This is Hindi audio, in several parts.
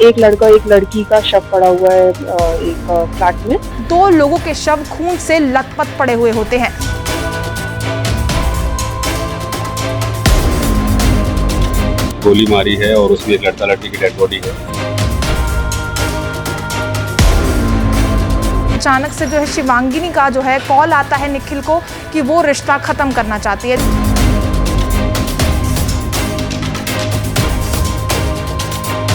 एक लड़का एक लड़की का शव पड़ा हुआ है एक फ्लैट में। 2 लोगों के शव खून से लथपथ पड़े हुए होते हैं। गोली मारी है और उसमें एक लड़का लड़की की डेड बॉडी है। अचानक से जो है शिवांगिनी का जो है कॉल आता है निखिल को कि वो रिश्ता खत्म करना चाहती है।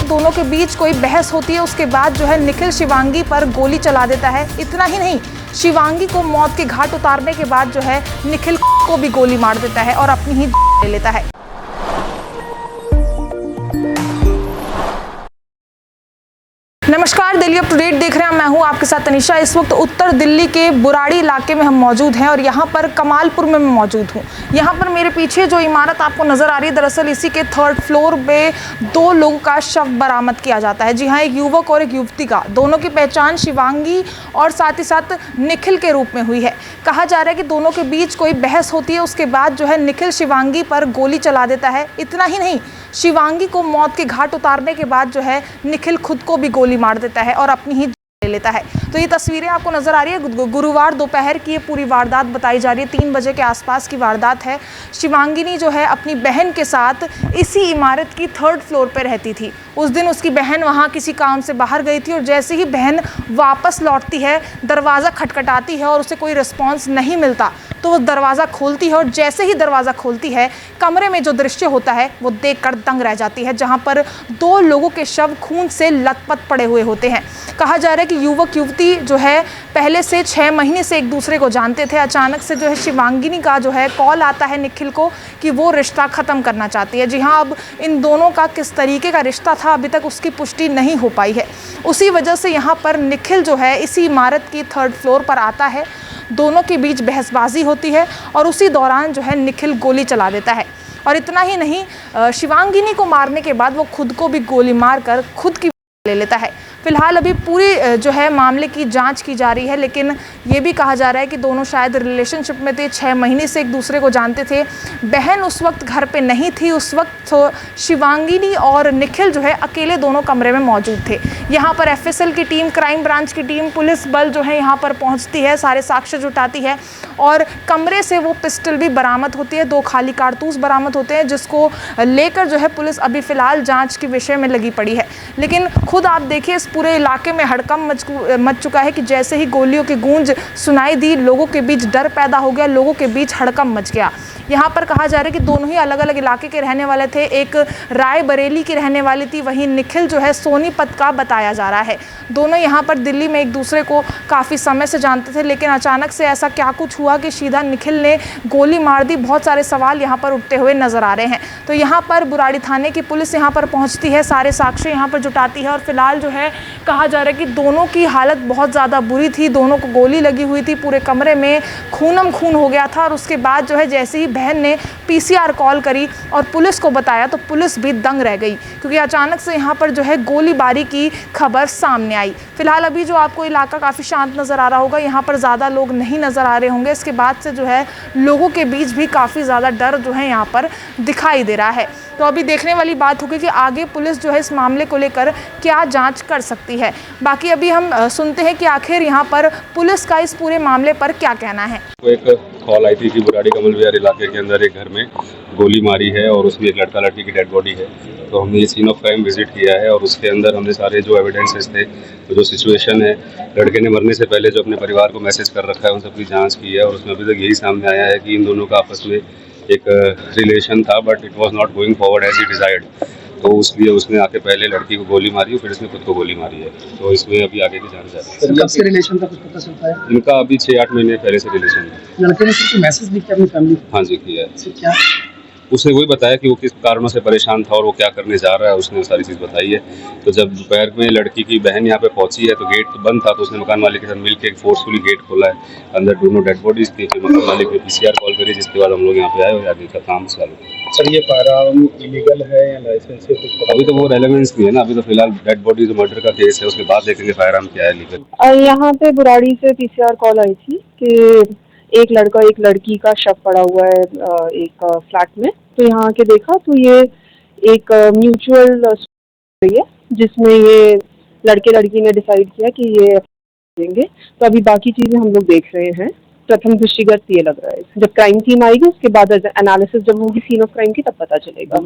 दोनों के बीच कोई बहस होती है, उसके बाद जो है निखिल शिवांगी पर गोली चला देता है। इतना ही नहीं, शिवांगी को मौत के घाट उतारने के बाद जो है निखिल को भी गोली मार देता है और अपनी ही ले लेता है। नमस्कार, दिल्ली अप टू डेट देख रहे हैं। मैं हूं आपके साथ तनिषा। इस वक्त उत्तर दिल्ली के बुराड़ी इलाके में हम मौजूद हैं और यहां पर कमालपुर में मैं मौजूद हूं। यहां पर मेरे पीछे जो इमारत आपको नजर आ रही है, दरअसल इसी के 3rd फ्लोर पे 2 लोगों का शव बरामद किया जाता है। जी हाँ, एक युवक और एक युवती का। दोनों की पहचान शिवांगी और साथ ही साथ निखिल के रूप में हुई है। कहा जा रहा है कि दोनों के बीच कोई बहस होती है, उसके बाद जो है निखिल शिवांगी पर गोली चला देता है। इतना ही नहीं, शिवांगी को मौत के घाट उतारने के बाद जो है निखिल खुद को भी गोली मार देता है और अपनी ही ले लेता है। तो ये तस्वीरें आपको नजर आ रही है, गुरुवार दोपहर की ये पूरी वारदात बताई जा रही है। 3 बजे के आसपास की वारदात है। शिवांगिनी जो है अपनी बहन के साथ इसी इमारत की 3rd फ्लोर पर रहती थी। उस दिन उसकी बहन वहाँ किसी काम से बाहर गई थी और जैसे ही बहन वापस लौटती है, दरवाज़ा खटखटाती है और उसे कोई रिस्पॉन्स नहीं मिलता, तो वो दरवाज़ा खोलती है और जैसे ही दरवाज़ा खोलती है, कमरे में जो दृश्य होता है वो देखकर दंग रह जाती है, जहाँ पर 2 लोगों के शव खून से लथपथ पड़े हुए होते हैं। कहा जा रहा है कि युवक युवती जो है पहले से 6 महीने से एक दूसरे को जानते थे। अचानक से जो है शिवांगिनी का जो है कॉल आता है निखिल को कि वो रिश्ता ख़त्म करना चाहती है। जी हाँ, अब इन दोनों का किस तरीके का रिश्ता था अभी तक उसकी पुष्टि नहीं हो पाई है। उसी वजह से यहाँ पर निखिल जो है इसी इमारत की 3rd फ्लोर पर आता है। दोनों के बीच बहसबाजी होती है और उसी दौरान जो है निखिल गोली चला देता है। और इतना ही नहीं, शिवांगिनी को मारने के बाद वो खुद को भी गोली मारकर खुद की ले लेता है। फिलहाल अभी पूरी जो है मामले की जांच की जा रही है, लेकिन ये भी कहा जा रहा है कि दोनों शायद रिलेशनशिप में थे, 6 महीने से एक दूसरे को जानते थे। बहन उस वक्त घर पे नहीं थी। उस वक्त तो शिवांगिनी और निखिल जो है अकेले दोनों कमरे में मौजूद थे। यहाँ पर FSL की टीम, क्राइम ब्रांच की टीम, पुलिस बल जो है यहाँ पर पहुँचती है, सारे साक्ष्य जुटाती है और कमरे से वो पिस्टल भी बरामद होती है। 2 खाली कारतूस बरामद होते हैं, जिसको लेकर जो है पुलिस अभी फ़िलहाल जाँच के विषय में लगी पड़ी है। लेकिन खुद आप देखिए, इस पूरे इलाके में हड़कंप मच चुका है कि जैसे ही गोलियों की गूंज सुनाई दी, लोगों के बीच डर पैदा हो गया, लोगों के बीच हड़कंप मच गया। यहाँ पर कहा जा रहा है कि दोनों ही अलग अलग इलाके के रहने वाले थे। एक रायबरेली की रहने वाली थी, वहीं निखिल जो है सोनीपत का बताया जा रहा है। दोनों यहाँ पर दिल्ली में एक दूसरे को काफ़ी समय से जानते थे, लेकिन अचानक से ऐसा क्या कुछ हुआ कि सीधा निखिल ने गोली मार दी। बहुत सारे सवाल यहाँ पर उठते हुए नजर आ रहे हैं। तो यहाँ पर बुराड़ी थाने की पुलिस यहाँ पर पहुँचती है, सारे साक्ष्य यहाँ पर जुटाती है और फिलहाल जो है कहा जा रहा है कि दोनों की हालत बहुत ज़्यादा बुरी थी। दोनों को गोली लगी हुई थी, पूरे कमरे में खूनम खून हो गया था। और उसके बाद जो है जैसे ही बहन ने PCR कॉल करी और पुलिस को बताया, तो पुलिस भी दंग रह गई, क्योंकि अचानक से यहाँ पर जो है गोलीबारी की खबर सामने आई। फिलहाल अभी जो आपको इलाका काफ़ी शांत नज़र आ रहा होगा, यहाँ पर ज़्यादा लोग नहीं नज़र आ रहे होंगे। इसके बाद से जो है लोगों के बीच भी काफ़ी ज़्यादा डर जो है यहाँ पर दिखाई दे रहा है। तो अभी देखने वाली बात होगी कि आगे पुलिस जो है इस मामले को लेकर क्या जांच कर सकती है। बाकी अभी हम सुनते हैं कि आखिर यहाँ पर पुलिस का इस पूरे मामले पर क्या कहना है। तो एक कॉल आई थी कि बुराड़ी कमल विहार इलाके के अंदर एक घर में गोली मारी है और उसमें एक लड़का लड़की की डेड बॉडी है। तो हमने ये सीन ऑफ क्राइम विजिट किया है और उसके अंदर हमने सारे जो एविडेंसेस थे, जो सिचुएशन है, लड़के ने मरने से पहले जो अपने परिवार को मैसेज कर रखा है, उन सबकी जाँच की है और उसमें अभी तक यही सामने आया है कि इन दोनों का आपस में एक रिलेशन था, but it was not going forward as he desired. तो इसलिए उसने आके पहले लड़की को गोली मारी, फिर इसने खुद को गोली मारी है। तो इसमें अभी आगे की जांच जारी है। कब से रिलेशन का कुछ पता चलता है? इनका अभी 6-8 महीने पहले से रिलेशन है। लड़के ने सिर्फ मैसेज लिख के अपनी फैमिली को? हाँ जी, किया है। क्या उसने वही बताया कि वो किस कारणों से परेशान था और वो क्या करने जा रहा है, उसने सारी चीज़ बताई है। तो जब दोपहर में लड़की की बहन यहाँ पे पहुंची है, तो गेट तो बंद था, तो उसने मकान मालिक के साथ मिलकर एक फोर्सफुली गेट खोला है। अंदर दोनों डेड बॉडीज थी। फिर मकान मालिक ने PCR कॉल करी, जिसके बाद हम लोग यहाँ पे आए और आगे का काम चालू। सर, ये फायरआर्म इलीगल है या लाइसेंस से कुछ? अभी तो वो रेलेवेंस नहीं है ना, अभी तो फिलहाल डेड बॉडी जो मर्डर का केस है, उसके बाद देखेंगे फायरआर्म क्या है लीगल। यहाँ पे बुराड़ी से PCR कॉल आई थी कि एक लड़का एक लड़की का शव पड़ा हुआ है एक फ्लैट में। तो यहाँ आके देखा तो ये एक म्यूचुअल है जिसमें ये लड़के लड़की ने डिसाइड किया कि ये देंगे। तो अभी बाकी चीजें हम लोग देख रहे हैं। प्रथम दृष्टिगत ये लग रहा है, जब क्राइम टीम आएगी उसके बाद एनालिसिस जब होगी सीन ऑफ क्राइम की तब पता चलेगा।